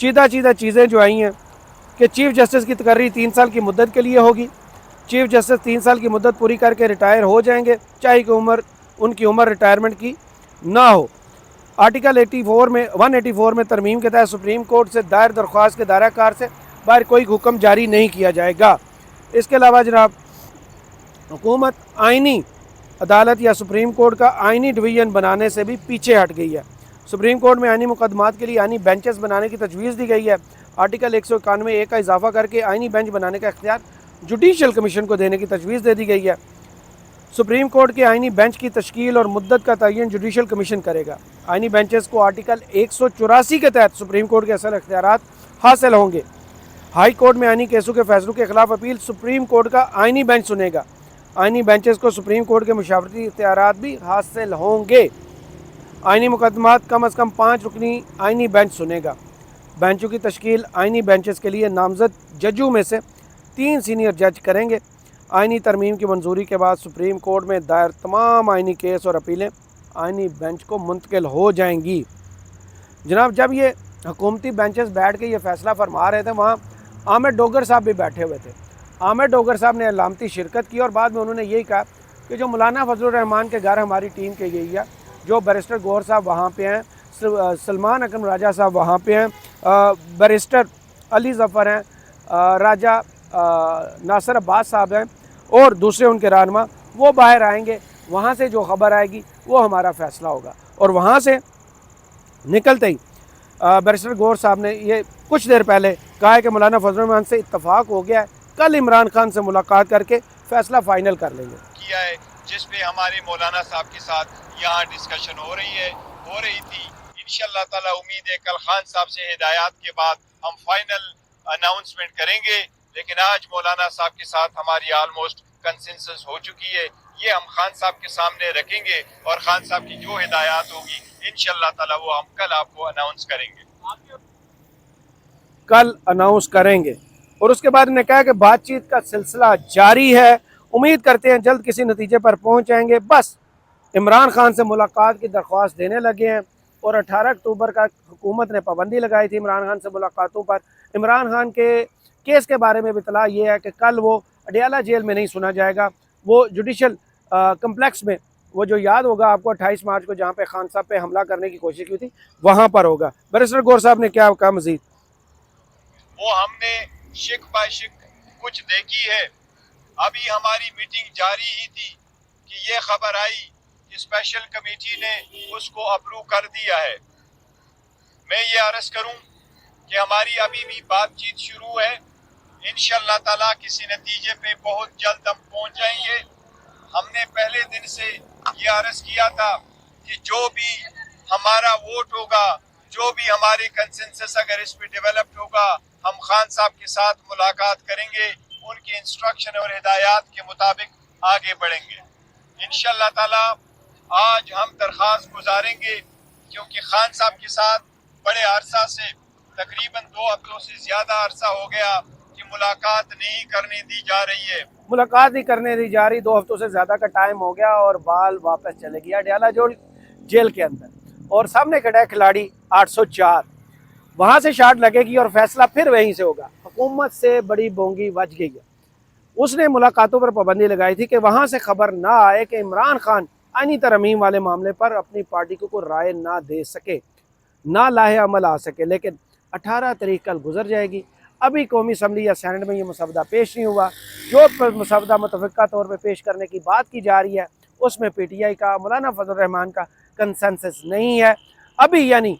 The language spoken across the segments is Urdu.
چیدہ چیزیں جو آئی ہیں کہ چیف جسٹس کی تقرری 3 سال کی مدت کے لیے ہوگی. چیف جسٹس 3 سال کی مدت پوری کر کے ریٹائر ہو جائیں گے چاہے کہ ان کی عمر ریٹائرمنٹ کی نہ ہو. آرٹیکل 184 میں ترمیم کے تحت سپریم کورٹ سے دائر درخواست کے دائرہ کار سے باہر کوئی حکم جاری نہیں کیا جائے گا. اس کے علاوہ جناب حکومت آئینی عدالت یا سپریم کورٹ کا آئینی ڈویژن بنانے سے بھی پیچھے ہٹ گئی ہے. سپریم کورٹ میں آئینی مقدمات کے لیے آئینی بینچز بنانے کی تجویز دی گئی ہے. آرٹیکل 191 کا اضافہ کر کے آئینی بینچ بنانے کا اختیار جوڈیشل کمیشن کو دینے کی تجویز دے دی گئی ہے. سپریم کورٹ کے آئینی بینچ کی تشکیل اور مدت کا تعین جوڈیشل کمیشن کرے گا. آئینی بینچز کو آرٹیکل 184 کے تحت سپریم کورٹ کے اصل اختیارات حاصل ہوں گے. ہائی کورٹ میں آئینی کیسوں کے فیصلوں کے خلاف اپیل سپریم کورٹ کا آئینی بینچ سنے گا. آئینی بینچز کو سپریم کورٹ کے مشاورتی اختیارات بھی حاصل ہوں گے. آئینی مقدمات کم از کم 5 رکنی آئینی بینچ سنے گا. بینچوں کی تشکیل آئینی بینچز کے لیے نامزد ججوں میں سے 3 سینئر جج کریں گے. آئینی ترمیم کی منظوری کے بعد سپریم کورٹ میں دائر تمام آئینی کیس اور اپیلیں آئینی بینچ کو منتقل ہو جائیں گی. جناب جب یہ حکومتی بینچز بیٹھ کے یہ فیصلہ فرما رہے تھے وہاں عامر ڈوگر صاحب بھی بیٹھے ہوئے تھے. عامر ڈوگر صاحب نے علامتی شرکت کی اور بعد میں انہوں نے یہی کہا کہ جو مولانا فضل الرحمان کے گھر ہماری ٹیم کی گئی ہے, جو بیرسٹر گور صاحب وہاں پہ ہیں, سلمان اکرم راجہ صاحب وہاں پہ ہیں, بیرسٹر علی ظفر ہیں, راجہ ناصر عباس صاحب ہیں اور دوسرے ان کے رہنما, وہ باہر آئیں گے. وہاں سے جو خبر آئے گی وہ ہمارا فیصلہ ہوگا. اور وہاں سے نکلتے ہی بیرسٹر گور صاحب نے یہ کچھ دیر پہلے کہا ہے کہ مولانا فضل الرحمان سے اتفاق ہو گیا ہے, کل عمران خان سے ملاقات کر کے فیصلہ فائنل کر لیں گے. کیا ہے جس پہ ہمارے مولانا صاحب کے ساتھ یہاں ڈسکشن ہو رہی تھی. انشاءاللہ تعالی امید ہے کل خان صاحب سے ہدایات کے بعد ہم فائنل اناؤنسمنٹ کریں گے. لیکن آج مولانا صاحب کے ساتھ ہماری آلموسٹ کنسنسس ہو چکی ہے. یہ ہم خان صاحب کے سامنے رکھیں گے اور خان صاحب کی جو ہدایات ہوگی انشاءاللہ تعالی وہ ہم کل آپ کو اناؤنس کریں گے. کل اناؤنس کریں گے. اور اس کے بعد نے کہا کہ بات چیت کا سلسلہ جاری ہے, امید کرتے ہیں جلد کسی نتیجے پر پہنچ جائیں گے. بس عمران خان سے ملاقات کی درخواست دینے لگے ہیں اور 18 اکتوبر کا حکومت نے پابندی لگائی تھی عمران خان سے ملاقاتوں پر. عمران خان کے کیس کے بارے میں بھی اطلاع یہ ہے کہ کل وہ اڈیالہ جیل میں نہیں سنا جائے گا, وہ جوڈیشل کمپلیکس میں, وہ جو یاد ہوگا آپ کو 28 مارچ کو جہاں پہ خان صاحب پہ حملہ کرنے کی کوشش کی تھی وہاں پر ہوگا. بیرسٹر گور صاحب نے کیا کہا مزید؟ وہ ہم نے شک بائی شک کچھ دیکھی ہے. ابھی ہماری میٹنگ جاری ہی تھی کہ یہ خبر آئی کہ اسپیشل کمیٹی نے اس کو اپروو کر دیا ہے. میں یہ عرض کروں کہ ہماری ابھی بھی بات چیت شروع ہے. انشاءاللہ تعالیٰ کسی نتیجے پہ بہت جلد ہم پہنچ جائیں گے. ہم نے پہلے دن سے یہ عرض کیا تھا کہ جو بھی ہمارا ووٹ ہوگا, جو بھی ہماری کنسنسس اگر اس پہ ڈیولپڈ ہوگا, ہم خان صاحب کے ساتھ ملاقات کریں گے, ان کی انسٹرکشن اور ہدایات کے مطابق آگے بڑھیں گے. انشاءاللہ تعالی آج ہم درخواست گزاریں گے کیونکہ خان صاحب کے ساتھ بڑے عرصہ سے تقریباً 2 ہفتوں سے زیادہ عرصہ ہو گیا کہ ملاقات نہیں کرنے دی جا رہی ہے. ملاقات نہیں کرنے دی جا رہی, 2 ہفتوں سے زیادہ کا ٹائم ہو گیا اور بال واپس چلے گیا اڈیالہ جیل کے اندر. اور سامنے کھڑا ہے کھلاڑی 804, وہاں سے شاٹ لگے گی اور فیصلہ پھر وہیں سے ہوگا. حکومت سے بڑی بونگی بج گئی ہے. اس نے ملاقاتوں پر پابندی لگائی تھی کہ وہاں سے خبر نہ آئے کہ عمران خان آئینی ترمیم والے معاملے پر اپنی پارٹی کو رائے نہ دے سکے, نہ لاہے عمل آ سکے. لیکن 18 تاریخ کل گزر جائے گی, ابھی قومی اسمبلی یا سینٹ میں یہ مسودہ پیش نہیں ہوا. جو مسودہ متفقہ طور پہ پیش کرنے کی بات کی جا رہی ہے اس میں پی ٹی آئی کا, مولانا فضل الرحمان کا کنسنسس نہیں ہے ابھی. یعنی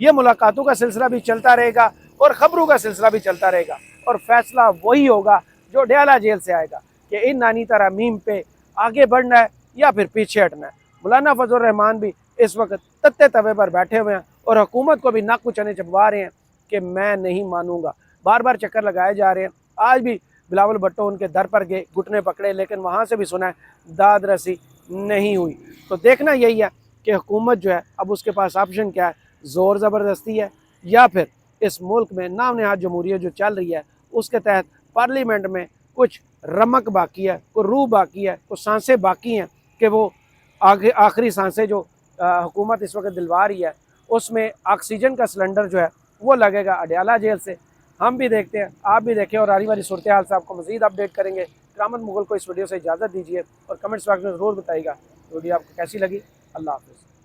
یہ ملاقاتوں کا سلسلہ بھی چلتا رہے گا اور خبروں کا سلسلہ بھی چلتا رہے گا اور فیصلہ وہی ہوگا جو اڈیالہ جیل سے آئے گا کہ ان آئینی ترمیم پہ آگے بڑھنا ہے یا پھر پیچھے ہٹنا ہے. مولانا فضل الرحمان بھی اس وقت تتے توے پر بیٹھے ہوئے ہیں اور حکومت کو بھی ناک کچنے چبوا رہے ہیں کہ میں نہیں مانوں گا. بار بار چکر لگائے جا رہے ہیں. آج بھی بلاول بھٹو ان کے در پر گئے, گھٹنے پکڑے, لیکن وہاں سے بھی سنا ہے داد رسی نہیں ہوئی. تو دیکھنا یہی ہے کہ حکومت جو ہے اب اس کے پاس آپشن کیا ہے, زور زبردستی ہے یا پھر اس ملک میں نام نہاد جمہوریت جو چل رہی ہے اس کے تحت پارلیمنٹ میں کچھ رمق باقی ہے, کوئی روح باقی ہے, کچھ سانسیں باقی ہیں کہ وہ آخری سانسیں جو حکومت اس وقت دلوا رہی ہے اس میں آکسیجن کا سلنڈر جو ہے وہ لگے گا اڈیالہ جیل سے۔ ہم بھی دیکھتے ہیں، آپ بھی دیکھیں، اور آنے والی صورتحال سے آپ کو مزید اپڈیٹ کریں گے۔ کرامت مغل کو اس ویڈیو سے اجازت دیجیے اور کمنٹس باکس میں ضرور بتائیے گا ویڈیو آپ کو کیسی لگی۔ اللہ حافظ۔